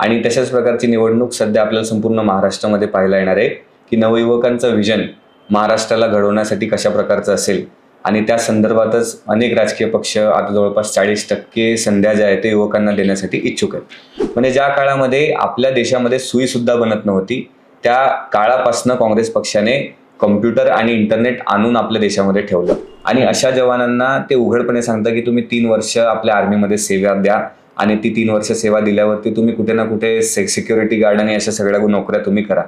आणि तशाच प्रकारची निवडणूक सध्या आपल्याला संपूर्ण महाराष्ट्रामध्ये पाहायला येणार आहे की नवयुवकांचं विजन महाराष्ट्राला घडवण्यासाठी कशा प्रकारचं असेल आणि त्या संदर्भातच अनेक राजकीय पक्ष आता जवळपास 40% संध्या ज्या आहेत ते युवकांना देण्यासाठी इच्छुक आहेत. म्हणजे ज्या काळामध्ये आपल्या देशामध्ये सुई सुद्धा बनत नव्हती त्या काळापासून काँग्रेस पक्षाने कॉम्प्युटर आणि इंटरनेट आणून आपल्या देशामध्ये ठेवलं आणि अशा जवानांना ते उघडपणे सांगतात की तुम्ही 3 वर्ष आपल्या आर्मीमध्ये सेवा द्या आणि ती 3 वर्ष सेवा दिल्यावरती तुम्ही कुठे ना कुठे सिक्युरिटी गार्ड आणि अशा सगळ्या नोकऱ्या तुम्ही करा.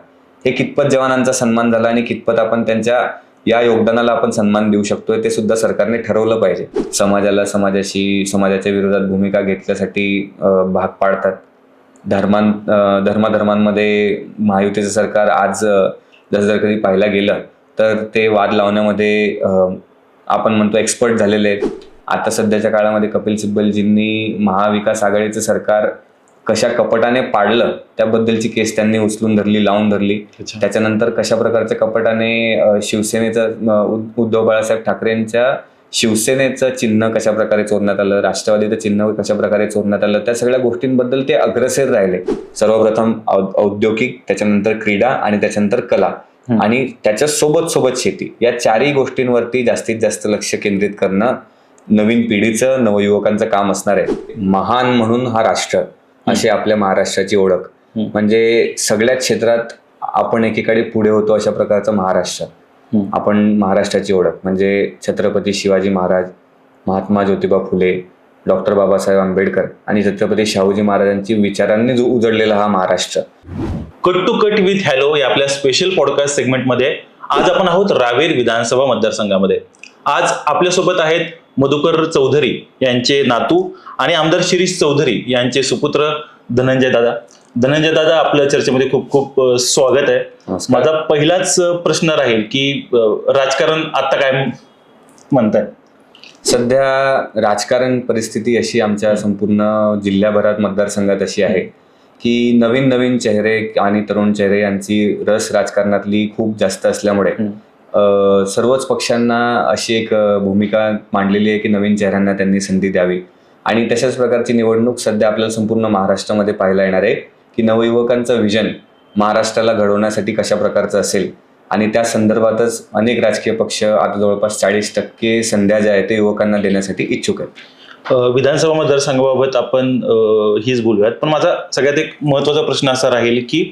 हे कितपत जवानांचा सन्मान झाला आणि कितपत आपण त्यांच्या या योगदानाला आपण सन्मान देऊ शकतोय ते सुद्धा सरकारने ठरवलं पाहिजे. समाजाच्या विरोधात भूमिका घेतल्यासाठी भाग पाडतात. धर्माधर्मांमध्ये महायुतीचं सरकार आज जर कधी पाहायला गेलं तर ते वाद लावण्यामध्ये आपण म्हणतो एक्सपर्ट झालेले आहेत. आता सध्याच्या काळामध्ये कपिल सिब्बलजींनी महाविकास आघाडीचं सरकार कशा कपटाने पाडलं त्याबद्दलची केस त्यांनी उचलून धरली, लावून धरली. त्याच्यानंतर कशा प्रकारच्या कपटाने शिवसेनेचं उद्धव बाळासाहेब ठाकरेंच्या शिवसेनेचं चिन्ह कशा प्रकारे चोरण्यात आलं, राष्ट्रवादीचं चिन्ह कशा प्रकारे चोरण्यात आलं, त्या सगळ्या गोष्टींबद्दल ते अग्रेसर राहिले. सर्वप्रथम औद्योगिक, त्याच्यानंतर क्रीडा आणि त्याच्यानंतर कला आणि त्याच्या सोबत शेती या 4ही गोष्टींवरती जास्तीत जास्त लक्ष केंद्रित करणं नवीन पिढीचं नवयुवकांचं काम असणार आहे. महान म्हणून हा राष्ट्र अशी आपल्या महाराष्ट्राची ओळख. म्हणजे सगळ्याच क्षेत्रात आपण एकीकडे पुढे होतो अशा प्रकारचं महाराष्ट्र. आपण महाराष्ट्राची ओळख म्हणजे छत्रपती शिवाजी महाराज, महात्मा ज्योतिबा फुले, डॉक्टर बाबासाहेब आंबेडकर आणि छत्रपती शाहूजी महाराजांची विचारांनी उजळलेला हा Maharashtra. Cut to cut with hello या आपल्या स्पेशल पॉडकास्ट सेगमेंटमध्ये आज आपण आहोत रावेर विधानसभा मतदारसंघामध्ये. आज आपल्यासोबत आहेत मधुकर चौधरी यांचे नातू आणि आमदार शिरीष चौधरी यांचे सुपुत्र धनंजय दादा आपल्या चर्चेमध्ये खूप खूप स्वागत आहे. माझा पहिलाच प्रश्न राहील की राजकारण आता काय म्हणताय? सध्या राजकारण परिस्थिती अशी आमच्या संपूर्ण जिल्ह्याभरात मतदारसंघात अशी आहे की नवीन चेहरे आणि तरुण चेहरे यांची रस राजकारणातली खूप जास्त असल्यामुळे सर्वच पक्षांना अशी एक भूमिका मांडलेली आहे की नवीन चेहऱ्यांना त्यांनी संधी द्यावी आणि तशाच प्रकारची निवडणूक सध्या आपल्याला संपूर्ण महाराष्ट्रामध्ये पाहायला येणार आहे की नवयुवकांचं विजन महाराष्ट्राला घडवण्यासाठी कशा प्रकारचं असेल आणि त्या संदर्भातच अनेक राजकीय पक्ष आता जवळपास 40% संध्या ज्या आहेत ते युवकांना देण्यासाठी इच्छुक आहेत. विधानसभा मतदारसंघाबाबत आपण हीच बोलूयात, पण माझा सगळ्यात एक महत्वाचा प्रश्न असा राहील की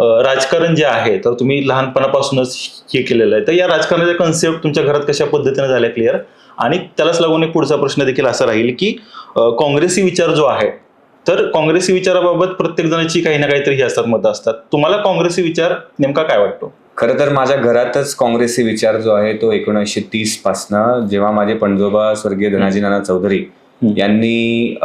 राजकारण जे आहे तर तुम्ही लहानपणापासूनच हे केलेलं आहे, तर या राजकारणाचा कन्सेप्ट तुमच्या घरात कशा पद्धतीने झाला क्लिअर? आणि त्यालाच लागून एक पुढचा प्रश्न देखील असा राहील की काँग्रेसी विचार जो आहे तर काँग्रेसी विचाराबाबत प्रत्येक जणांची काही ना काहीतरी हे असतात, मतं असतात. तुम्हाला काँग्रेसी विचार नेमका काय वाटतो? खरं तर माझ्या घरातच काँग्रेसी विचार जो आहे तो 1930 पासनं जेव्हा माझे पणजोबा स्वर्गीय धनाजी नाना चौधरी यांनी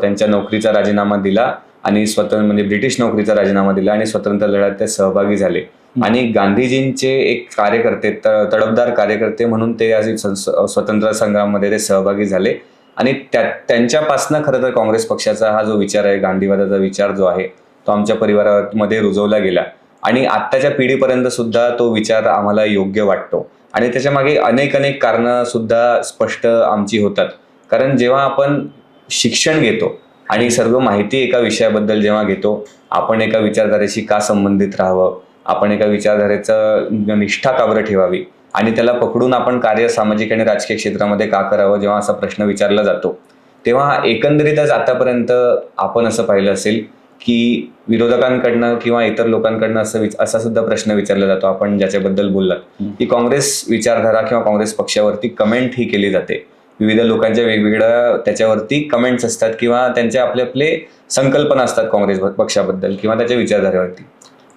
त्यांच्या नोकरीचा राजीनामा दिला आणि म्हणजे ब्रिटिश नोकरीचा राजीनामा दिला आणि स्वतंत्र लढ्यात ते सहभागी झाले आणि गांधीजींचे एक कार्यकर्ते, तडफदार कार्यकर्ते म्हणून ते स्वतंत्र संग्रामामध्ये ते सहभागी झाले आणि त्यांच्यापासनं खरं तर काँग्रेस पक्षाचा हा जो विचार आहे, गांधीवादाचा विचार जो आहे तो आमच्या परिवारामध्ये रुजवला गेला आणि आत्ताच्या पिढीपर्यंत सुद्धा तो विचार आम्हाला योग्य वाटतो आणि त्याच्या मागे अनेक कारणं सुद्धा स्पष्ट आमची होतात. कारण जेव्हा आपण शिक्षण घेतो आणि सर्व माहिती एका विषयाबद्दल जेव्हा घेतो, आपण एका विचारधारेशी का संबंधित राहावं, आपण एका विचारधारेचं निष्ठा का बरं ठेवावी आणि त्याला पकडून आपण कार्य सामाजिक आणि राजकीय क्षेत्रामध्ये का करावं, जेव्हा असा प्रश्न विचारला जातो तेव्हा एकंदरीतच आतापर्यंत आपण असं पाहिलं असेल की विरोधकांकडनं किंवा इतर लोकांकडनं असा सुद्धा प्रश्न विचारला जातो, आपण ज्याच्याबद्दल बोललात की काँग्रेस विचारधारा किंवा काँग्रेस पक्षावरती कमेंट ही केली जाते. विविध लोकांच्या वेगवेगळ्या त्याच्यावरती कमेंट्स असतात किंवा त्यांचे आपले संकल्पना असतात काँग्रेस पक्षाबद्दल किंवा त्याच्या विचारधारेवरती.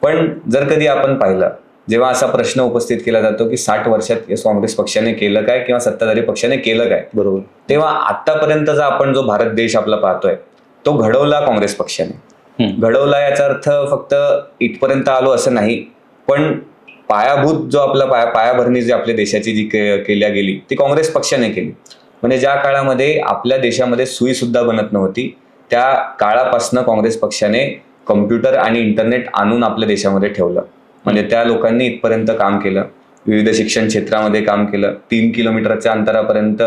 पण जर कधी आपण पाहिलं जेव्हा असा प्रश्न उपस्थित केला जातो की 60 वर्षात काँग्रेस पक्षाने केलं काय किंवा सत्ताधारी पक्षाने केलं काय, बरोबर, तेव्हा आतापर्यंतचा आपण जो भारत देश आपला पाहतोय तो घडवला काँग्रेस पक्षाने. घडवला याचा अर्थ फक्त इथपर्यंत आलो असं नाही, पण पायाभूत जो आपला पायाभरणी जी आपल्या देशाची जी केल्या गेली ती काँग्रेस पक्षाने केली. म्हणजे ज्या काळामध्ये आपल्या देशामध्ये सुई सुद्धा बनत नव्हती त्या काळापासून काँग्रेस पक्षाने कॉम्प्युटर आणि इंटरनेट आणून आपल्या देशामध्ये ठेवलं. म्हणजे त्या लोकांनी इथपर्यंत काम केलं, विविध शिक्षण क्षेत्रामध्ये काम केलं. 3 किलोमीटरच्या अंतरापर्यंत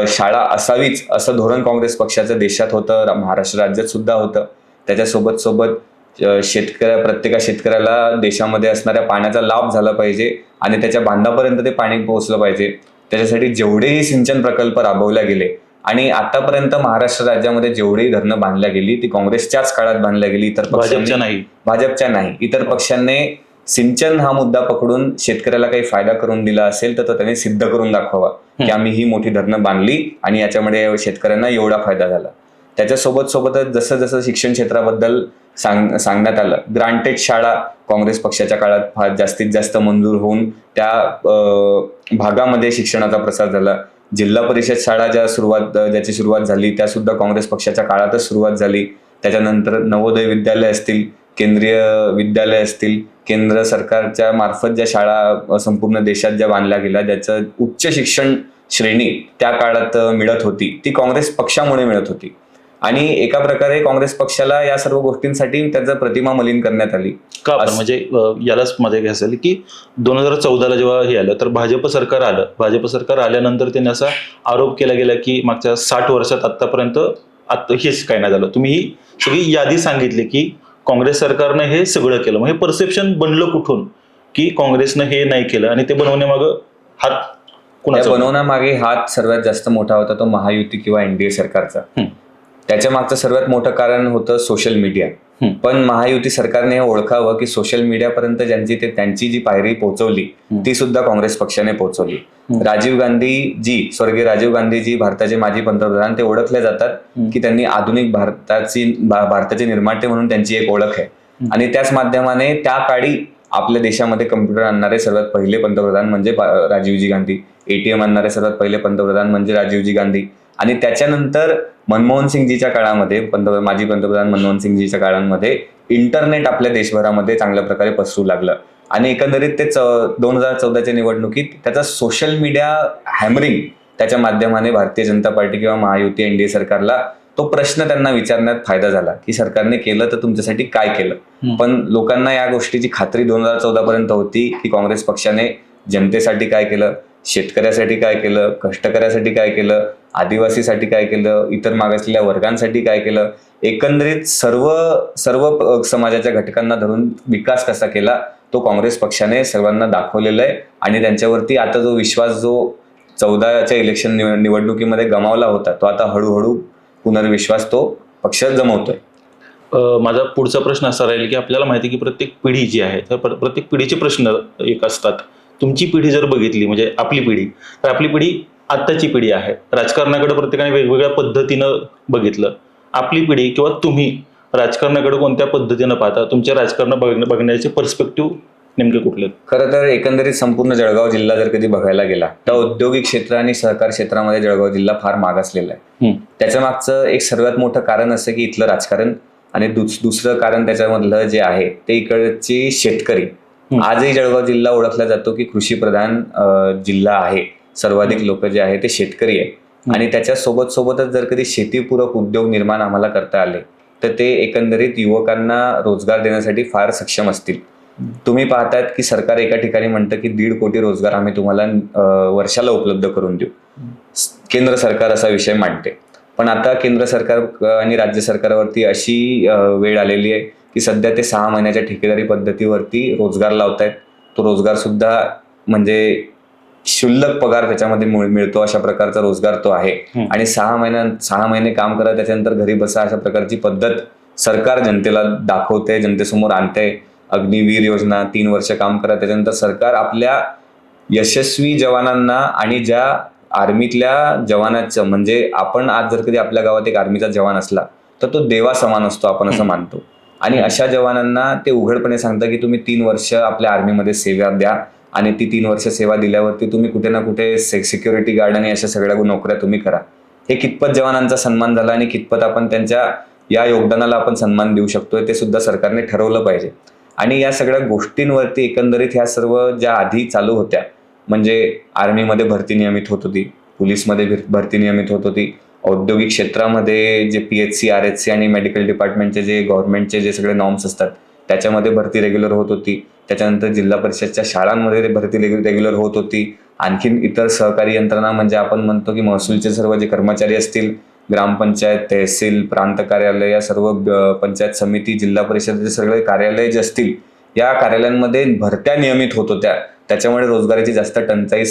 शाळा असावीच असं धोरण काँग्रेस पक्षाचं देशात होतं, महाराष्ट्र राज्यात सुद्धा होतं. त्याच्यासोबत सोबत प्रत्येक शेतकऱ्याला देशामध्ये असणाऱ्या पाण्याचा लाभ झाला पाहिजे आणि त्याच्या बांधापर्यंत ते पाणी पोहोचलं पाहिजे. त्याच्यासाठी जेवढेही सिंचन प्रकल्प राबवले गेले आणि आतापर्यंत महाराष्ट्र राज्यामध्ये जेवढेही धरणं बांधल्या गेली ती काँग्रेसच्याच काळात बांधल्या गेली. इतर भाजपच्या नाही. इतर पक्षांनी सिंचन हा मुद्दा पकडून शेतकऱ्याला काही फायदा करून दिला असेल तर तो त्याने सिद्ध करून दाखवावा की आम्ही ही मोठी धरणं बांधली आणि याच्यामुळे शेतकऱ्यांना एवढा फायदा झाला. त्याच्यासोबतच जसं जसं शिक्षण क्षेत्राबद्दल सांगण्यात आलं, ग्रांटेड शाळा काँग्रेस पक्षाच्या काळात फार जास्तीत जास्त मंजूर होऊन त्या भागामध्ये शिक्षणाचा प्रसार झाला. जिल्हा परिषद शाळा ज्याची सुरुवात झाली त्या सुद्धा काँग्रेस पक्षाच्या काळातच सुरुवात झाली. त्याच्यानंतर नवोदय विद्यालय असतील, केंद्रीय विद्यालय असतील, केंद्र सरकारच्या मार्फत ज्या शाळा संपूर्ण देशात ज्या बांधल्या गेल्या, ज्याचं उच्च शिक्षण श्रेणी त्या काळात मिळत होती, ती काँग्रेस पक्षामुळे मिळत होती. आणि एका प्रकारे काँग्रेस पक्षाला या सर्व गोष्टींसाठी त्याचं प्रतिमा मलिन करण्यात आली. का म्हणजे यालाच माझे असेल की 2014ला जेव्हा हे आलं तर भाजप सरकार आल्यानंतर त्यांनी असा आरोप केला गेला की मागच्या 60 वर्षात आतापर्यंत हेच काय नाही झालं. तुम्ही ही सगळी यादी सांगितली की काँग्रेस सरकारनं हे सगळं केलं. मग हे परसेप्शन बनलं कुठून की काँग्रेसनं हे नाही केलं आणि ते बनवण्यामागं हात कुणाचा? बनवण्यामागे हात सर्वात जास्त मोठा होता तो महायुती किंवा एनडीए सरकारचा. त्याच्या मागचं सर्वात मोठं कारण होतं सोशल मीडिया. पण महायुती सरकारने हे ओळखावं की सोशल मीडियापर्यंत त्यांची जी पायरी पोहोचवली ती सुद्धा काँग्रेस पक्षाने पोहोचवली. स्वर्गीय राजीव गांधीजी भारताचे माजी पंतप्रधान, ते ओळखले जातात की त्यांनी आधुनिक भारताचे निर्माते म्हणून त्यांची एक ओळख आहे. आणि त्याच माध्यमाने त्या काळी आपल्या देशामध्ये कम्प्युटर आणणारे सर्वात पहिले पंतप्रधान म्हणजे राजीवजी गांधी, एटीएम आणणारे सर्वात पहिले पंतप्रधान म्हणजे राजीवजी गांधी. आणि त्याच्यानंतर मनमोहन सिंगजीच्या काळामध्ये, माजी पंतप्रधान मनमोहन सिंगजीच्या काळामध्ये इंटरनेट आपल्या देशभरामध्ये चांगल्या प्रकारे पसरू लागलं. आणि एकंदरीत ते 2014च्या निवडणुकीत त्याचा सोशल मीडिया हॅमरिंग त्याच्या माध्यमाने भारतीय जनता पार्टी किंवा महायुती एनडीए सरकारला तो प्रश्न त्यांना विचारण्यात फायदा झाला की सरकारने केलं तर तुमच्यासाठी काय केलं. पण लोकांना या गोष्टीची खात्री 2014 पर्यंत होती की काँग्रेस पक्षाने जनतेसाठी काय केलं, शेतकऱ्यासाठी काय केलं, कष्टकऱ्यासाठी काय केलं, आदिवासीसाठी काय केलं, इतर मागासलेल्या वर्गांसाठी काय केलं, एकंदरीत सर्व समाजाच्या घटकांना धरून विकास कसा केला तो काँग्रेस पक्षाने सर्वांना दाखवलेला आहे. आणि त्यांच्यावरती आता जो विश्वास जो 14च्या इलेक्शन निवडणुकीमध्ये गमावला होता तो आता हळूहळू पुनर्विश्वास तो पक्ष जमवतोय. माझा पुढचा प्रश्न असा राहील की आपल्याला माहिती आहे की प्रत्येक पिढी जी आहे तर प्रत्येक पिढीचे प्रश्न एक असतात. तुमची पिढी जर बघितली म्हणजे आपली पिढी, तर आपली पिढी आत्ताची पिढी आहे. राजकारणाकडे प्रत्येकाने वेगवेगळ्या पद्धतीनं बघितलं. आपली पिढी किंवा तुम्ही राजकारणाकडे कोणत्या पद्धतीनं पाहता? तुमच्या राजकारण बघण्याचे पर्स्पेक्टिव्ह नेमके कुठले? खरं तर एकंदरीत संपूर्ण जळगाव जिल्हा जर कधी बघायला गेला तर औद्योगिक क्षेत्र आणि सहकार क्षेत्रामध्ये जळगाव जिल्हा फार मागासलेला आहे. त्याच्या मागचं एक सर्वात मोठं कारण असं की इथलं राजकारण, आणि दुसरं कारण त्याच्यामधलं जे आहे ते इकडचे शेतकरी. आजही जळगाव जिल्हा ओळखला जातो की कृषी प्रधान जिल्हा आहे. सर्वाधिक लोक जे आहे ते शेतकरी आहे. आणि त्याच्या सोबतच जर कधी शेतीपूरक उद्योग निर्माण आम्हाला करता आले तर ते एकंदरीत युवकांना रोजगार देण्यासाठी फार सक्षम असतील. तुम्ही पाहतायत की सरकार एका ठिकाणी म्हणतं की 1.5 कोटी रोजगार आम्ही तुम्हाला वर्षाला उपलब्ध करून देऊ. केंद्र सरकार असा विषय मांडते. पण आता केंद्र सरकार आणि राज्य सरकारवरती अशी वेळ आलेली आहे की सध्या ते 6 महिन्याच्या ठेकेदारी पद्धतीवरती रोजगार लावतायत. तो रोजगार सुद्धा म्हणजे क्षुल्लक पगार त्याच्यामध्ये मिळतो अशा प्रकारचा रोजगार तो आहे. आणि 6 महिने काम करा त्याच्यानंतर घरी बसा अशा प्रकारची पद्धत सरकार जनतेला दाखवते, जनतेसमोर आणते. अग्निवीर योजना 3 वर्ष काम करा त्याच्यानंतर सरकार आपल्या यशस्वी जवानांना आणि ज्या आर्मीतल्या जवानाचं, म्हणजे आपण आज जर कधी आपल्या गावात एक आर्मीचा जवान असला तर तो देवा समान असतो आपण असं मानतो. आणि अशा जवानांना ते उघडपणे सांगतात की तुम्ही 3 वर्ष आपल्या आर्मीमध्ये सेवा द्या आणि ती 3 वर्ष सेवा दिल्यावरती तुम्ही कुठे ना कुठे सिक्युरिटी गार्ड आणि अशा सगळ्या नोकऱ्या तुम्ही करा. हे कितपत जवानांचा सन्मान झाला आणि कितपत आपण त्यांच्या या योगदानाला आपण सन्मान देऊ शकतोय ते सुद्धा सरकारने ठरवलं पाहिजे. आणि या सगळ्या गोष्टींवरती एकंदरीत ह्या सर्व ज्या आधी चालू होत्या, म्हणजे आर्मीमध्ये भरती नियमित होत होती, पोलीसमध्ये भरती नियमित होत होती, औद्योगिक क्षेत्रामध्ये जे PHC, RHC आणि मेडिकल डिपार्टमेंटचे जे गव्हर्नमेंटचे जे सगळे नॉर्म्स असतात त्याच्यामध्ये भरती रेग्युलर होत होती. त्याच्यानंतर जिल्हा परिषदच्या शाळांमध्ये भरती रेग्युलर होत होती. आणखीन इतर सहकारी यंत्रणा म्हणजे आपण म्हणतो की महसूलचे सर्व जे कर्मचारी असतील, ग्रामपंचायत, तहसील, प्रांत कार्यालय, या सर्व पंचायत समिती, जिल्हा परिषदेचे सगळे कार्यालय जे असतील, या कार्यालयांमध्ये भरत्या नियमित होत होत्या. त्याच्यामुळे रोजगाराची जास्त टंचाई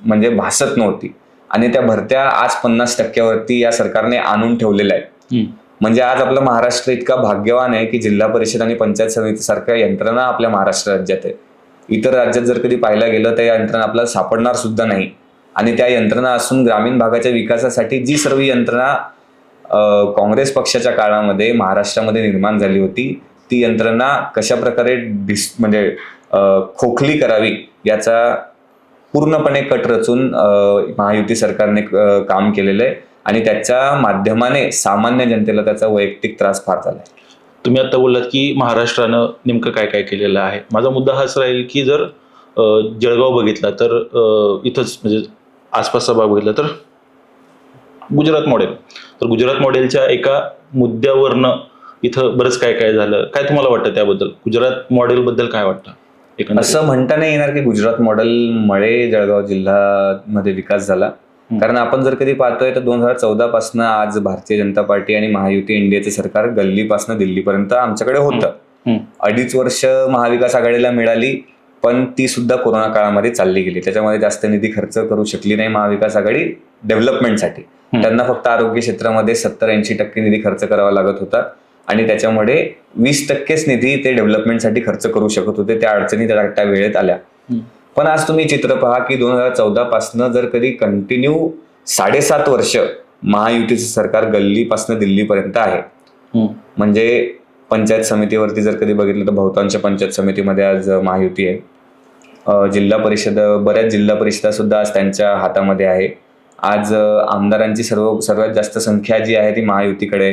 म्हणजे भासत नव्हती. आणि त्या भरत्या आज 50% या सरकारने आणून ठेवलेल्या आहेत. म्हणजे आज आपला महाराष्ट्र इतका भाग्यवान आहे की जिल्हा परिषद आणि पंचायत समिती सारख्या यंत्रणा आपल्या महाराष्ट्र राज्यात आहे. इतर राज्यात जर कधी पाहायला गेलं तर या यंत्रणा आपल्याला सापडणार सुद्धा नाही. आणि त्या यंत्रणा असून ग्रामीण भागाच्या विकासासाठी जी सर्व यंत्रणा काँग्रेस पक्षाच्या काळामध्ये महाराष्ट्रामध्ये निर्माण झाली होती, ती यंत्रणा कशा प्रकारे म्हणजे खोखली करावी याचा पूर्णपणे कट रचून महायुती सरकारने काम केलेलं आहे. आणि त्याच्या माध्यमाने सामान्य जनतेला त्याचा वैयक्तिक त्रास फार झाला आहे. तुम्ही आता बोललात की महाराष्ट्रानं नेमकं काय काय केलेलं आहे. माझा मुद्दा हाच राहील की जर जळगाव बघितला तर इथंच म्हणजे आसपासचा भाग बघितला तर गुजरात मॉडेल, तर गुजरात मॉडेलच्या एका मुद्द्यावरनं इथं बरंच काय काय झालं. काय तुम्हाला वाटतं त्याबद्दल, गुजरात मॉडेल बद्दल काय वाटतं? असं म्हणता नाही येणार की गुजरात मॉडेलमुळे जळगाव जिल्ह्यामध्ये विकास झाला. कारण आपण जर कधी पाहतोय तर 2014 पासून आज भारतीय जनता पार्टी आणि महायुती इंडियाचे सरकार गल्लीपासून दिल्लीपर्यंत आमच्याकडे होतं. 2.5 वर्ष महाविकास आघाडीला मिळाली, पण ती सुद्धा कोरोना काळामध्ये चालली गेली. त्याच्यामध्ये जास्त निधी खर्च करू शकली नाही महाविकास आघाडी डेव्हलपमेंटसाठी. त्यांना फक्त आरोग्य क्षेत्रामध्ये 70-80% निधी खर्च करावा लागत होता. आणि त्याच्यामुळे 20%च निधी ते डेव्हलपमेंटसाठी खर्च करू शकत होते. त्या अडचणी त्या वेळेत आल्या. पण आज तुम्ही चित्र पहा की 2014 पासून जर कधी कंटिन्यू 7.5 वर्ष महायुतीचं सरकार गल्लीपासून दिल्लीपर्यंत आहे. म्हणजे पंचायत समितीवरती जर कधी बघितलं तर बहुतांश पंचायत समितीमध्ये आज महायुती आहे. बऱ्याच जिल्हा परिषदा सुद्धा आज त्यांच्या हातामध्ये आहे. आज आमदारांची सर्वात जास्त संख्या जी आहे ती महायुतीकडे.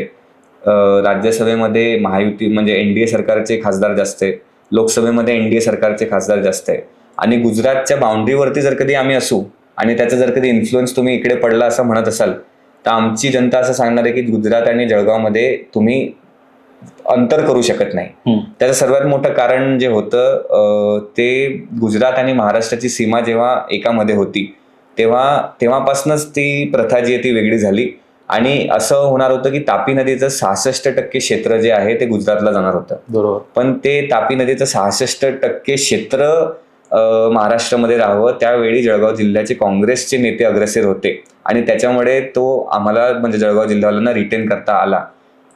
राज्यसभेमध्ये महायुती म्हणजे एनडीए सरकारचे खासदार जास्त आहे, लोकसभेमध्ये एनडीए सरकारचे खासदार जास्त आहे. आणि गुजरातच्या बाउंड्रीवरती जर कधी आम्ही असू आणि त्याचा जर कधी इन्फ्लुएन्स तुम्ही इकडे पडला असं म्हणत असाल तर आमची जनता असं सांगणार आहे की गुजरात आणि जळगावमध्ये तुम्ही अंतर करू शकत नाही. त्याचं सर्वात मोठं कारण जे होतं ते गुजरात आणि महाराष्ट्राची सीमा जेव्हा एकामध्ये होती तेव्हापासूनच ती प्रथा जी आहे ती वेगळी झाली. आणि असं होणार होतं की तापी नदीचं 66% क्षेत्र जे आहे ते गुजरातला जाणार होतं. बरोबर. पण ते तापी नदीचं 66% क्षेत्र महाराष्ट्रामध्ये राहावं त्यावेळी जळगाव जिल्ह्याचे काँग्रेसचे नेते अग्रेसर होते. आणि त्याच्यामुळे तो आम्हाला म्हणजे जळगाव जिल्ह्यावाल्यांना रिटेन करता आला.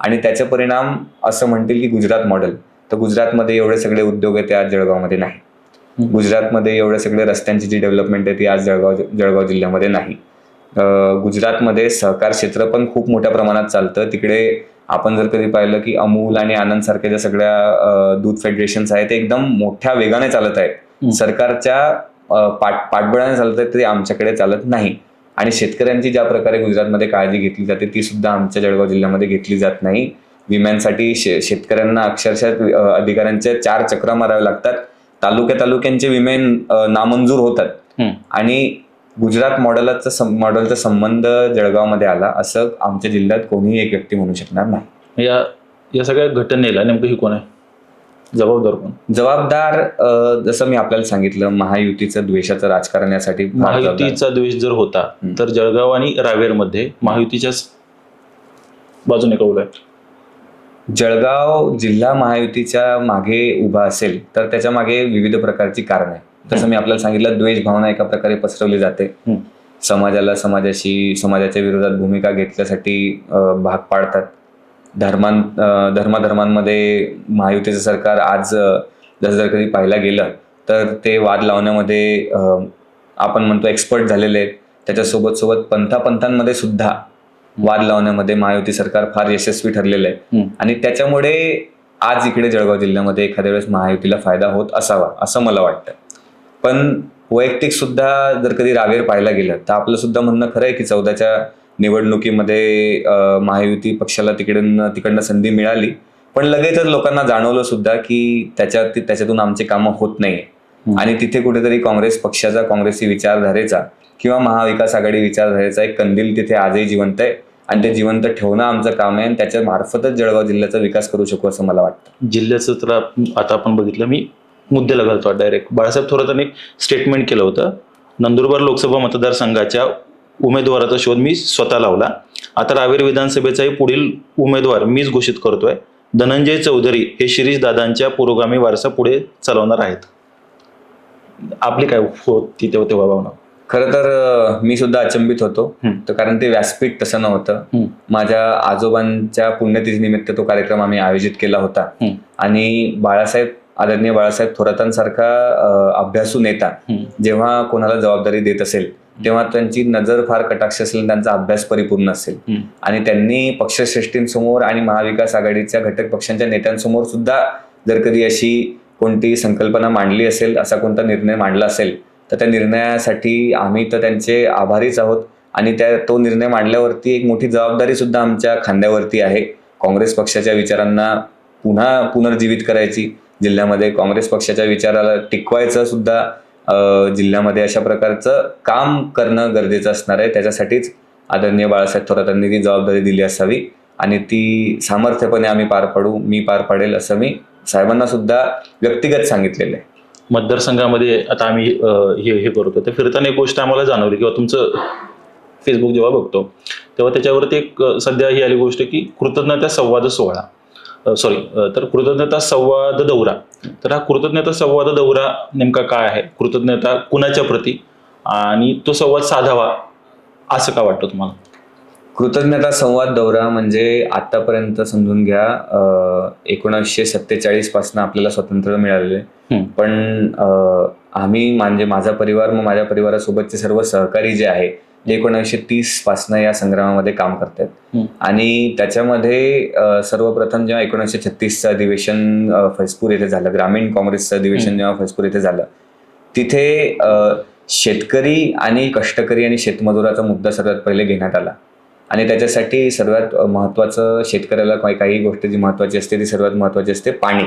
आणि त्याचे परिणाम असं म्हणतील की गुजरात मॉडेल, तर गुजरातमध्ये एवढे सगळे उद्योग आहेत ते आज जळगावमध्ये नाही. गुजरातमध्ये एवढे सगळे रस्त्यांची जी डेव्हलपमेंट आहे ती आज जळगाव जिल्ह्यामध्ये नाही. गुजरातमध्ये सहकार क्षेत्र पण खूप मोठ्या प्रमाणात चालतं. तिकडे आपण जर कधी पाहिलं की अमूल आणि आनंद सारख्या ज्या सगळ्या दूध फेडरेशन्स आहेत ते एकदम मोठ्या वेगाने चालत आहेत. सरकारच्या पाठबळाने चालत आहेत ते आमच्याकडे चालत नाही. आणि शेतकऱ्यांची ज्या प्रकारे गुजरातमध्ये काळजी घेतली जाते ती सुद्धा आमच्या जळगाव जिल्ह्यामध्ये घेतली जात नाही. विम्यांसाठी शेतकऱ्यांना अक्षरशः अधिकाऱ्यांच्या 4 चक्रा माराव्या लागतात. तालुक्यांचे विमे नामंजूर होतात. आणि गुजरात मॉडेलचा संबंध जळगावमध्ये आला असं आमच्या जिल्ह्यात कोणीही एक व्यक्ती म्हणू शकणार नाही. या सगळ्या घटनेला नेमकं ही कोण आहे जबाबदार? कोण जबाबदार? जसं मी आपल्याला सांगितलं, महायुतीचं द्वेषाचं राजकारण यासाठी. महायुतीचा द्वेष जर होता तर जळगाव आणि रावेरमध्ये महायुतीच्याच बाजूने कौल आहे. जळगाव जिल्हा महायुतीच्या मागे उभा असेल तर त्याच्या मागे विविध प्रकारची कारण आहे. जसं मी आपल्याला सांगितलं, द्वेष भावना एका प्रकारे पसरवली जाते. समाजाच्या विरोधात भूमिका घेतल्यासाठी भाग पाडतात. धर्मांमध्ये महायुतीचं सरकार आज जर कधी पाहायला गेलं तर ते वाद लावण्यामध्ये आपण म्हणतो एक्सपर्ट झालेले आहेत. त्याच्यासोबत पंथांमध्ये सुद्धा वाद लावण्यामध्ये महायुती सरकार फार यशस्वी ठरलेलं आहे. आणि त्याच्यामुळे आज इकडे जळगाव जिल्ह्यामध्ये एखाद्या वेळेस महायुतीला फायदा होत असावा असं मला वाटतं. पण वैयक्तिक सुद्धा जर कधी रावेर पाहायला गेलं तर आपलं सुद्धा म्हणणं खरं आहे की 14च्या निवडणुकीमध्ये महायुती पक्षाला तिकडनं संधी मिळाली. पण लगेचच लोकांना जाणवलं सुद्धा की त्याच्यातून आमचे कामं होत नाही. आणि तिथे कुठेतरी काँग्रेस पक्षाचा, काँग्रेसी विचारधारेचा किंवा महाविकास आघाडी विचारधारेचा एक कंदील तिथे आजही जिवंत आहे. आणि ते जिवंत ठेवणं आमचं काम आहे. आणि त्याच्या मार्फतच जळगाव जिल्ह्याचा विकास करू शकू असं मला वाटतं. जिल्ह्याचं तर आता आपण बघितलं, मी मुद्द्याला घालतो डायरेक्ट. बाळासाहेब थोरातांनी एक स्टेटमेंट केलं होतं, नंदुरबार लोकसभा मतदारसंघाच्या उमेदवाराचा शोध मी स्वतः लावला. आता रावेर विधानसभेचाही पुढील उमेदवार मीच घोषित करतोय. धनंजय चौधरी हे शिरीष दादांच्या पुरोगामी वारसा पुढे चालवणार आहेत. आपली काय होती तेव्हा भावना? खरं तर मी सुद्धा अचंबित होतो, तर कारण ते व्यासपीठ तसं नव्हतं. माझ्या आजोबांच्या पुण्यतिथीनिमित्त तो कार्यक्रम आम्ही आयोजित केला होता आणि आदरणीय बाळासाहेब थोरातांसारखा अभ्यासू नेता जेव्हा कोणाला जबाबदारी देत असेल तेव्हा त्यांची नजर फार कटाक्ष असेल, त्यांचा अभ्यास परिपूर्ण असेल आणि त्यांनी पक्षश्रेष्ठींसमोर आणि महाविकास आघाडीच्या घटक पक्षांच्या नेत्यांसमोर सुद्धा जर कधी अशी कोणती संकल्पना मांडली असेल, असा कोणता निर्णय मांडला असेल तर त्या निर्णयासाठी आम्ही तर त्यांचे आभारीच आहोत आणि तो निर्णय मांडल्यावरती एक मोठी जबाबदारी सुद्धा आमच्या खांद्यावरती आहे. काँग्रेस पक्षाच्या विचारांना पुन्हा पुनर्जीवित करायची, जिल्ह्यामध्ये काँग्रेस पक्षाच्या विचाराला टिकवायचं सुद्धा जिल्ह्यामध्ये अशा प्रकारचं काम करणं गरजेचं असणार आहे. त्याच्यासाठीच आदरणीय बाळासाहेब थोरातांनी ती जबाबदारी दिली असावी आणि ती सामर्थ्यपणे आम्ही पार पाडू, मी पार पाडेल असं मी साहेबांना सुद्धा व्यक्तिगत सांगितलेलं आहे. मतदारसंघामध्ये आता आम्ही हे करतो तर फिरताना एक गोष्ट आम्हाला जाणवली किंवा तुमचं फेसबुक जेव्हा बघतो तेव्हा त्याच्यावरती एक सध्या ही आली गोष्ट की कृतज्ञता संवाद सोहळा, तर कृतज्ञता संवाद दौरा. तर हा कृतज्ञता संवाद दौरा नेमका काय आहे, कृतज्ञता कुणाच्या प्रती आणि तो संवाद साधावा असं का वाटतं तुम्हाला? कृतज्ञता संवाद दौरा म्हणजे आतापर्यंत समजून घ्या 1947 पासून आपल्याला स्वातंत्र्य मिळालेले, पण आम्ही म्हणजे माझा परिवार मग माझ्या परिवारासोबतचे सर्व सहकारी जे आहे ते 1930 पासून या संग्रामामध्ये काम करतात आणि त्याच्यामध्ये सर्वप्रथम जेव्हा 1936चं अधिवेशन फैजपूर येथे झालं, ग्रामीण काँग्रेसचं अधिवेशन जेव्हा फैजपूर येथे झालं, तिथे शेतकरी आणि कष्टकरी आणि शेतमजुराचा मुद्दा सर्वात पहिले घेण्यात आला आणि त्याच्यासाठी सर्वात महत्वाचं शेतकऱ्याला काही गोष्ट जी महत्वाची असते ती सर्वात महत्वाची असते पाणी.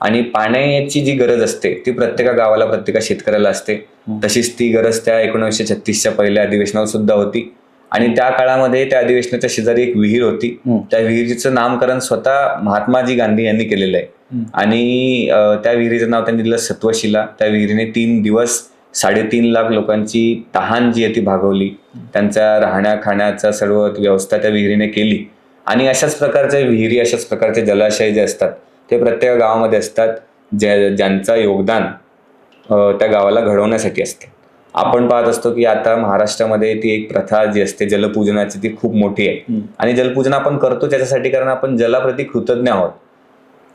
आणि पाण्याची जी गरज असते ती प्रत्येका गावाला प्रत्येका शेतकऱ्याला असते. तशीच ती गरज त्या 1936च्या पहिल्या अधिवेशनावर सुद्धा होती आणि त्या काळामध्ये त्या अधिवेशनाच्या शेजारी एक विहीर होती. त्या विहिरीचं नामकरण स्वतः महात्माजी गांधी यांनी केलेलं आहे आणि त्या विहिरीचं नाव त्यांनी दिलं सत्वशिला. त्या विहिरीने 3 दिवस 3.5 लाख लोकांची तहान जी आहे ती भागवली. त्यांच्या राहण्या खाण्याचा सर्व व्यवस्था त्या विहिरीने केली आणि अशाच प्रकारच्या विहिरी, अशाच प्रकारचे जलाशय जे असतात ते प्रत्येक गावामध्ये असतात ज्यांचं योगदान त्या गावाला घडवण्यासाठी असते. आपण पाहत असतो की आता महाराष्ट्रामध्ये ती एक प्रथा जी असते जलपूजनाची ती खूप मोठी आहे आणि जलपूजन आपण करतो त्याच्यासाठी कारण आपण जलाप्रती कृतज्ञ आहोत.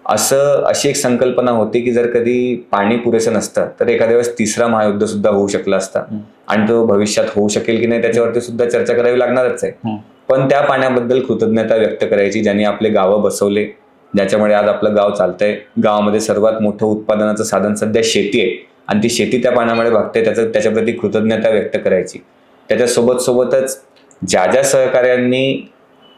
अशी एक संकल्पना होती की जर कधी पाणी पुरेसं नसतं तर एखाद्या वेळेस 3रा महायुद्ध सुद्धा होऊ शकला असता आणि तो भविष्यात होऊ शकेल की नाही त्याच्यावरती सुद्धा चर्चा करावी लागणारच आहे. पण त्या पाण्याबद्दल कृतज्ञता व्यक्त करायची ज्यांनी आपले गावं बसवले, ज्याच्यामुळे आज आपलं गाव चालतंय. गावामध्ये सर्वात मोठं उत्पादनाचं साधन सध्या शेती आहे आणि ती शेती त्या पाण्यामुळे भागते, त्याच्याप्रती कृतज्ञता व्यक्त करायची. त्याच्यासोबतच ज्या सहकार्यांनी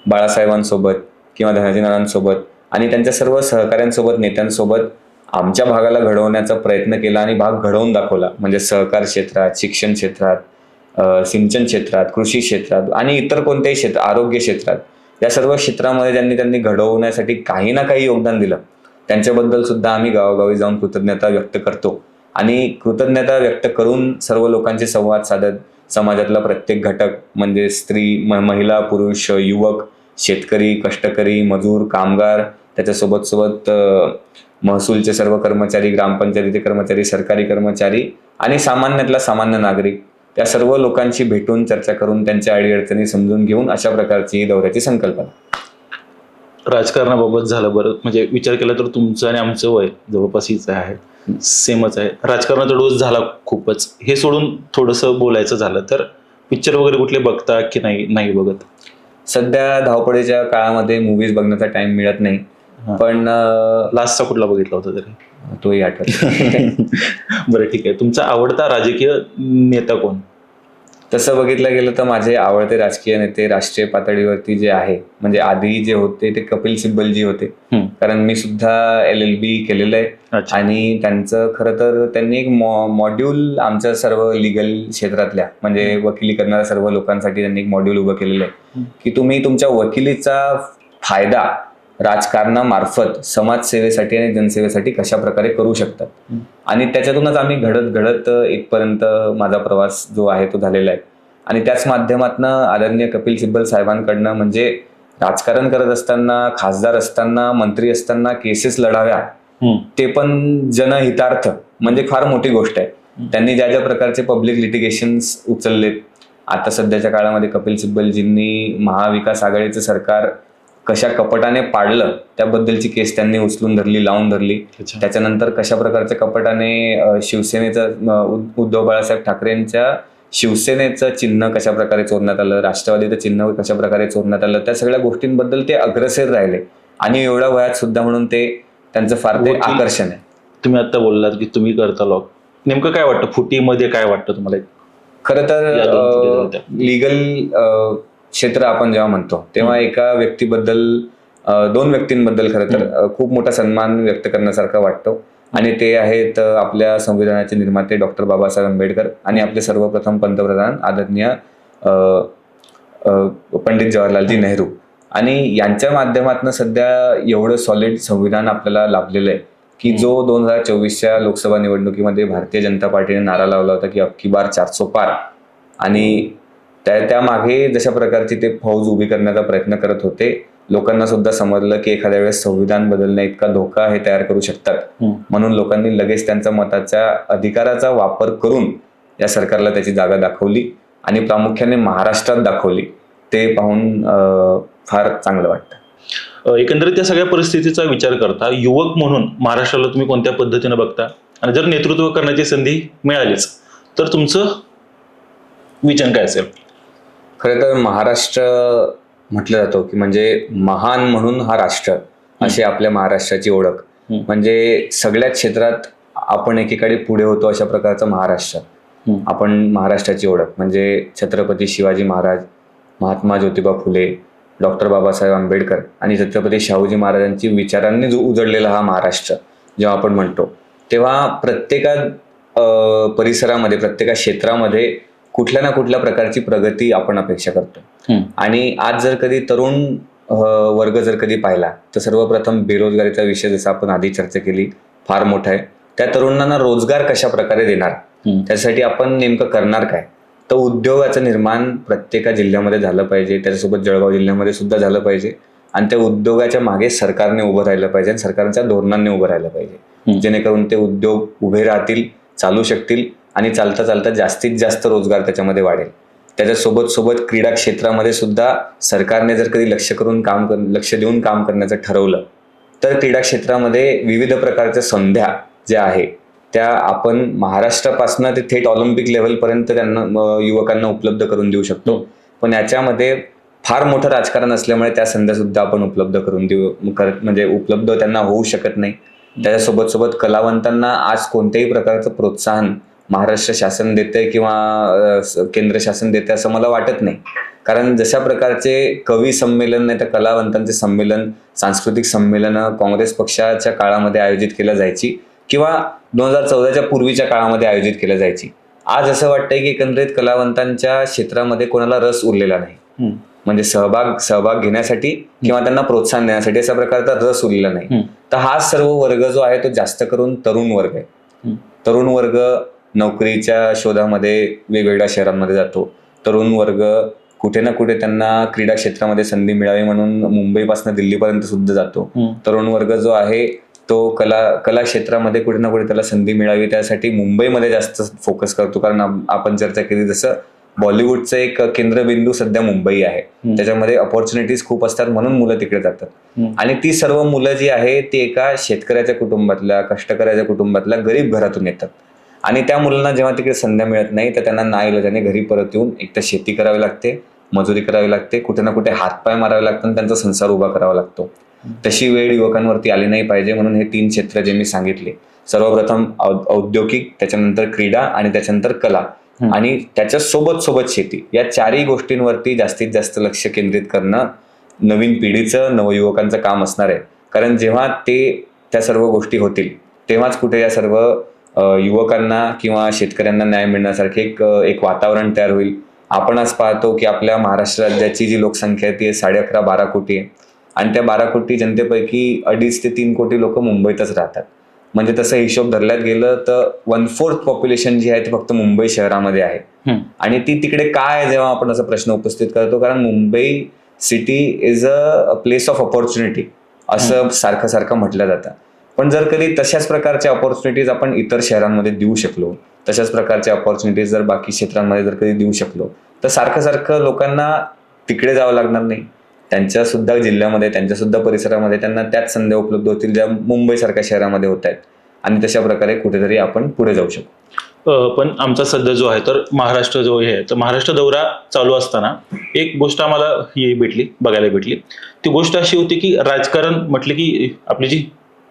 बाळासाहेबांसोबत किंवा धनाजी नानांसोबत आणि त्यांच्या सर्व सहकाऱ्यांसोबत नेत्यांसोबत आमच्या भागाला घडवण्याचा प्रयत्न केला आणि भाग घडवून दाखवला, म्हणजे सहकार क्षेत्रात, शिक्षण क्षेत्रात, सिंचन क्षेत्रात, कृषी क्षेत्रात आणि इतर कोणत्याही क्षेत्र, आरोग्य क्षेत्रात, या सर्व क्षेत्रामध्ये त्यांनी घडवण्यासाठी काही ना काही योगदान दिलं. त्यांच्याबद्दल सुद्धा आम्ही गावोगावी जाऊन कृतज्ञता व्यक्त करतो आणि कृतज्ञता व्यक्त करून सर्व लोकांचे संवाद साधत समाजातला प्रत्येक घटक म्हणजे स्त्री, महिला, पुरुष, युवक, शेतकरी, कष्टकरी, मजूर, कामगार, त्याच्यासोबत महसूलचे सर्व कर्मचारी, ग्रामपंचायतीचे कर्मचारी, सरकारी कर्मचारी आणि सामान्यातला सामान्य नागरिक, त्या सर्व लोकांशी भेटून चर्चा करून त्यांच्या अडीअडचणी समजून घेऊन अशा प्रकारची दौऱ्याची संकल्पना. राजकारणाबाबत झालं बरं, म्हणजे विचार केला तर तुमचं आणि आमचं वय जवळपास हीच आहे, सेमच आहे. राजकारणाचा डोस झाला खूपच. हे सोडून थोडंसं बोलायचं झालं तर पिक्चर वगैरे कुठले बघता की नाही बघत? सध्या धावपळीच्या काळामध्ये मूवीज बघण्याचा टाइम मिळत नाही, पण लास्टचा कुठला बघितला होता तरी? तोही आठवत. बरं, ठीक आहे. तुमचा आवडता राजकीय नेता कोण? तसं बघितलं गेलं तर माझे आवडते राजकीय नेते राष्ट्रीय पातळीवरती जे आहे, म्हणजे आधी जे होते ते कपिल सिब्बलजी होते, कारण मी सुद्धा LLB केलेलं आहे आणि त्यांचं खरं तर त्यांनी एक मॉड्यूल आमच्या सर्व लिगल क्षेत्रातल्या म्हणजे वकिली करणाऱ्या सर्व लोकांसाठी त्यांनी एक मॉड्यूल उभं केलेलं आहे की तुम्ही तुमच्या वकिलीचा फायदा राजकारणामार्फत समाजसेवेसाठी आणि जनसेवेसाठी कशा प्रकारे करू शकतात आणि त्याच्यातूनच आम्ही घडत इथपर्यंत माझा प्रवास जो आहे तो झालेला आहे. आणि त्याच माध्यमातून आदरणीय कपिल सिब्बल साहेबांकडनं म्हणजे राजकारण करत असताना, खासदार असताना, मंत्री असताना केसेस लढाव्या, ते पण जनहितार्थ म्हणजे फार मोठी गोष्ट आहे. त्यांनी ज्या ज्या प्रकारचे पब्लिक लिटिगेशन्स उचललेत, आता सध्याच्या काळामध्ये कपिल सिब्बलजींनी महाविकास आघाडीचं सरकार कशा कपटाने पाडलं त्याबद्दलची केस त्यांनी उचलून धरली, लावून धरली. त्याच्यानंतर कशा प्रकारच्या कपटाने शिवसेनेचं उद्धव बाळासाहेब ठाकरेंच्या शिवसेनेचं चिन्ह कशा प्रकारे चोरण्यात आलं, राष्ट्रवादीचं चिन्ह कशा प्रकारे चोरण्यात आलं, त्या सगळ्या गोष्टींबद्दल ते अग्रेसर राहिले आणि एवढ्या वयात सुद्धा म्हणून ते त्यांचं फार ते आकर्षण आहे. तुम्ही आता बोललात की तुम्ही करता लॉ, नेमकं काय वाटतं फुटीमध्ये, काय वाटतं तुम्हाला? खरं तर लीगल क्षेत्र आपण जेव्हा म्हणतो तेव्हा एका व्यक्तीबद्दल, दोन व्यक्तींबद्दल खरं तर खूप मोठा सन्मान व्यक्त करण्यासारखा वाटतो आणि ते आहेत आपल्या संविधानाचे निर्माते डॉक्टर बाबासाहेब आंबेडकर आणि आपले सर्वप्रथम पंतप्रधान आदरणीय पंडित जवाहरलालजी नेहरू. आणि यांच्या माध्यमातून सध्या एवढं सॉलिड संविधान आपल्याला लाभलेलं आहे की जो 2024च्या लोकसभा निवडणुकीमध्ये भारतीय जनता पार्टीने नारा लावला होता की अबकी बार 400 पार, आणि त्यामागे जशा प्रकारची ते फौज उभी करण्याचा प्रयत्न करत होते, लोकांना सुद्धा समजलं की एखाद्या वेळेस संविधान बदलणे इतका धोका हे तयार करू शकतात, म्हणून लोकांनी लगेच त्यांचा मताच्या अधिकाराचा वापर करून या सरकारला त्याची जागा दाखवली आणि प्रामुख्याने महाराष्ट्रात दाखवली. ते पाहून फार चांगलं वाटतं. एकंदरीत त्या सगळ्या परिस्थितीचा विचार करता युवक म्हणून महाराष्ट्राला तुम्ही कोणत्या पद्धतीने बघता, आणि जर नेतृत्व करण्याची संधी मिळालीच तर तुमचं विचार काय असेल? खरं तर महाराष्ट्र म्हटलं जातो की म्हणजे महान म्हणून हा राष्ट्र, अशी आपल्या महाराष्ट्राची ओळख. म्हणजे सगळ्या क्षेत्रात आपण एकीकडे पुढे होतो अशा प्रकारचा महाराष्ट्र. आपण महाराष्ट्राची ओळख म्हणजे छत्रपती शिवाजी महाराज, महात्मा ज्योतिबा फुले, डॉक्टर बाबासाहेब आंबेडकर आणि छत्रपती शाहूजी महाराजांची विचारांनी जो उजळलेला हा महाराष्ट्र जेव्हा आपण म्हणतो, तेव्हा प्रत्येका परिसरामध्ये, प्रत्येका क्षेत्रामध्ये कुठल्या ना कुठल्या प्रकारची प्रगती आपण अपेक्षा करतो. आणि आज जर कधी तरुण वर्ग जर कधी पाहिला तर सर्वप्रथम बेरोजगारीचा विषय जसा आपण आधी चर्चा केली फार मोठा आहे. त्या तरुणांना रोजगार कशा प्रकारे देणार, त्यासाठी आपण नेमकं करणार काय? तर उद्योगाचं निर्माण प्रत्येका जिल्ह्यामध्ये झालं पाहिजे, त्याच्यासोबत जळगाव जिल्ह्यामध्ये सुद्धा झालं पाहिजे आणि त्या उद्योगाच्या मागे सरकारने उभं राहिलं पाहिजे आणि सरकारच्या धोरणांनी उभं राहिलं पाहिजे, जेणेकरून ते उद्योग उभे राहतील, चालू शकतील आणि चालता चालता जास्तीत जास्त रोजगार त्याच्यामध्ये वाढेल. त्याच्यासोबत सोबत क्रीडा क्षेत्रामध्ये सुद्धा सरकारने जर कधी लक्ष देऊन काम करण्याचं ठरवलं तर क्रीडा क्षेत्रामध्ये विविध प्रकारच्या संध्या ज्या आहे त्या आपण महाराष्ट्रापासून ते थेट ऑलिम्पिक लेव्हलपर्यंत त्यांना युवकांना उपलब्ध करून देऊ शकतो. पण याच्यामध्ये फार मोठं राजकारण असल्यामुळे त्या संध्या सुद्धा आपण उपलब्ध करून म्हणजे उपलब्ध त्यांना होऊ शकत नाही. त्याच्यासोबत सोबत कलावंतांना आज कोणत्याही प्रकारचं प्रोत्साहन महाराष्ट्र शासन देते किंवा केंद्र शासन देते असं मला वाटत नाही. कारण जशा प्रकारचे कवी संमेलन नाही तर कलावंतांचे संमेलन, सांस्कृतिक संमेलनं काँग्रेस पक्षाच्या काळामध्ये आयोजित केल्या जायची किंवा 2014च्या पूर्वीच्या काळामध्ये आयोजित केल्या जायची, आज असं वाटतंय की एकंदरीत कलावंतांच्या क्षेत्रामध्ये कोणाला रस उरलेला नाही. म्हणजे सहभाग घेण्यासाठी किंवा त्यांना प्रोत्साहन देण्यासाठी अशा प्रकारचा रस उरलेला नाही. तर हा सर्व वर्ग जो आहे तो जास्त करून तरुण वर्ग आहे. तरुण वर्ग नोकरीच्या शोधामध्ये वेगवेगळ्या शहरांमध्ये जातो. तरुण वर्ग कुठे ना कुठे त्यांना क्रीडा क्षेत्रामध्ये संधी मिळावी म्हणून मुंबईपासून दिल्लीपर्यंत सुद्धा जातो. तरुण वर्ग जो आहे तो कला क्षेत्रामध्ये कुठे ना कुठे त्याला संधी मिळावी त्यासाठी मुंबईमध्ये जास्त फोकस करतो. कारण आपण चर्चा केली जसं बॉलिवूडचं एक केंद्रबिंदू सध्या मुंबई आहे, त्याच्यामध्ये अपॉर्च्युनिटीज खूप असतात म्हणून मुलं तिकडे जातात. आणि ती सर्व मुलं जी आहे ती एका शेतकऱ्याच्या कुटुंबातल्या, कष्टकऱ्याच्या कुटुंबातल्या गरीब घरातून येतात आणि त्या मुलांना जेव्हा तिकडे संधी मिळत नाही तर त्यांना नाईलाजाने घरी परत येऊन एक तर शेती करावी लागते, मजुरी करावी लागते, कुठे ना कुठे हातपाय मारावे लागतात आणि त्यांचा संसार उभा करावा लागतो. तशी वेळ युवकांवरती आली नाही पाहिजे म्हणून हे 3 क्षेत्र जे मी सांगितले, सर्वप्रथम औद्योगिक, त्याच्यानंतर क्रीडा आणि त्याच्यानंतर कला आणि त्याच्या सोबत शेती, या 4ही गोष्टींवरती जास्तीत जास्त लक्ष केंद्रित करणं नवीन पिढीचं, नवयुवकांचं काम असणार आहे. कारण जेव्हा त्या सर्व गोष्टी होतील तेव्हाच कुठे या सर्व युवकांना किंवा शेतकऱ्यांना न्याय मिळण्यासारखे एक वातावरण तयार होईल. आपण आज पाहतो की आपल्या महाराष्ट्र राज्याची जी लोकसंख्या आहे ती 11.5-12 कोटी आहे आणि त्या 12 कोटी जनतेपैकी 2.5 ते 3 कोटी लोक मुंबईतच राहतात. म्हणजे तसं हिशोब धरल्यात गेलं तर 1/4 पॉप्युलेशन जी आहे ती फक्त मुंबई शहरामध्ये आहे. आणि ती तिकडे काय, जेव्हा आपण असा प्रश्न उपस्थित करतो, कारण Mumbai city is a place of opportunity असं सारखं सारखं म्हटलं जातं. पण जर कधी तशाच प्रकारच्या ऑपॉर्च्युनिटीज आपण इतर शहरांमध्ये देऊ शकलो, तशाच प्रकारच्या ऑपॉर्च्युनिटीज जर बाकी क्षेत्रांमध्ये जर कधी देऊ शकलो, तर सारखं सारखं लोकांना तिकडे जावं लागणार नाही. त्यांच्या सुद्धा जिल्ह्यामध्ये, त्यांच्या सुद्धा परिसरामध्ये त्यांना त्याच संधी उपलब्ध होतील ज्या मुंबईसारख्या शहरामध्ये होत आहेत. आणि तशा प्रकारे कुठेतरी आपण पुढे जाऊ शकू. पण आमचा सध्या जो आहे तर महाराष्ट्र जो आहे, तर महाराष्ट्र दौरा चालू असताना एक गोष्ट आम्हाला ही बघायला भेटली. ती गोष्ट अशी होती की राजकारण म्हटलं की आपली जी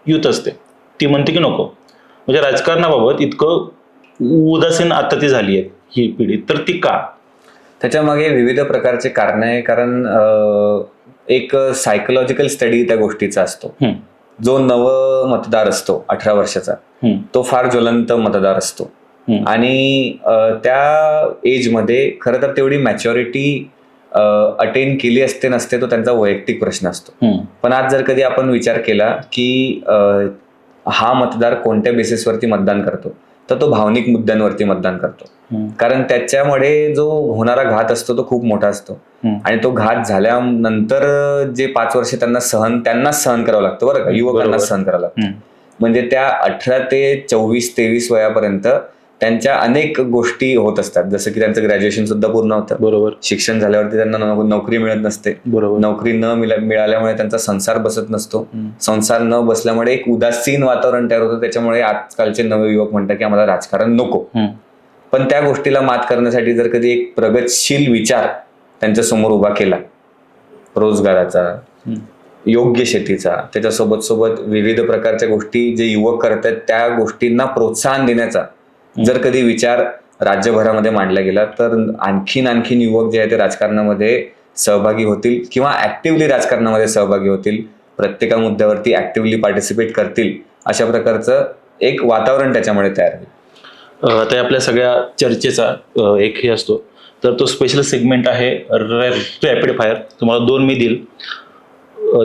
युथ असते ती म्हणते की नको, म्हणजे राजकारणाबाबत इतकं उदासीन आता ती झाली आहे ही पिढी, तर ती का? त्याच्या मागे विविध प्रकारचे कारण आहे. कारण एक सायकोलॉजिकल स्टडी त्या गोष्टीचा असतो. जो नव मतदार असतो 18 वर्षाचा, तो फार ज्वलंत मतदार असतो. आणि त्या एजमध्ये खरं तर तेवढी मॅच्युरिटी अटेन केली असते नसते तो त्यांचा वैयक्तिक प्रश्न असतो. पण आज जर कधी आपण विचार केला की हा मतदार कोणत्या बेसिसवरती मतदान करतो, तर तो भावनिक मुद्द्यांवरती मतदान करतो. कारण त्याच्यामुळे जो होणारा घात असतो तो खूप मोठा असतो. आणि तो घात झाल्यानंतर जे 5 वर्ष त्यांनाच सहन करावं लागतं बरं का, युवकांना सहन करावं लागतं. म्हणजे त्या 18 ते 24-23 वयापर्यंत त्यांच्या अनेक गोष्टी होत असतात. जसं की त्यांचं ग्रॅज्युएशन सुद्धा पूर्ण होतं. बरोबर. शिक्षण झाल्यावरती त्यांना नोकरी मिळत नसते. बरोबर. नोकरी न मिळाल्यामुळे त्यांचा संसार बसत नसतो. संसार न बसल्यामुळे एक उदासीन वातावरण तयार होतं. त्याच्यामुळे आजकालचे नवे युवक म्हणतात की आम्हाला राजकारण नको. पण त्या गोष्टीला मात करण्यासाठी जर कधी एक प्रगतशील विचार त्यांच्या समोर उभा केला, रोजगाराचा, योग्य शेतीचा, त्याच्यासोबत विविध प्रकारच्या गोष्टी जे युवक करतात त्या गोष्टींना प्रोत्साहन देण्याचा जर कधी विचार राज्यभरामध्ये मांडला गेला, तर आणखीन युवक जे आहे ते राजकारणामध्ये सहभागी होतील किंवा ऍक्टिव्हली राजकारणामध्ये सहभागी होतील. प्रत्येक मुद्द्यावरती ऍक्टिव्हली पार्टिसिपेट करतील. अशा प्रकारचं एक वातावरण त्याच्यामुळे तयार होईल. आता आपल्या सगळ्या चर्चेचा एक हे असतो, तर तो स्पेशल सेगमेंट आहे रॅपिड फायर. तुम्हाला 2 मी देईल,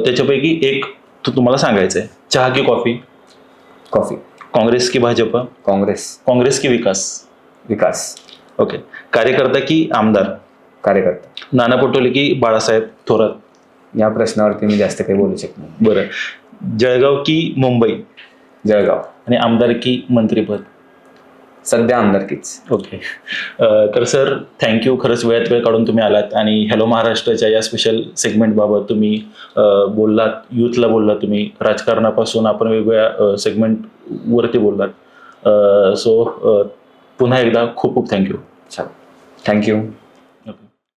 त्याच्यापैकी एक तुम्हाला सांगायचं आहे. चहा की कॉफी? कॉफी. काँग्रेस की भाजप? काँग्रेस की विकास? ओके. कार्यकर्ता की आमदार? कार्यकर्ता. नाना पटोले की बाळासाहेब थोरात? या प्रश्नावरती मी जास्त काही बोलू शकत नाही. बरं. जळगाव की मुंबई? जळगाव. आणि आमदार की मंत्रीपद? सध्या आमदारकीच. ओके. तर सर थँक्यू, खरंच वेळ काढून तुम्ही आलात आणि हॅलो महाराष्ट्राच्या या स्पेशल सेगमेंटबाबत तुम्ही बोललात, युथला बोललात, तुम्ही राजकारणापासून आपण वेगवेगळ्या सेगमेंटवरती बोललात. सो पुन्हा एकदा खूप खूप थँक्यू. थँक्यू.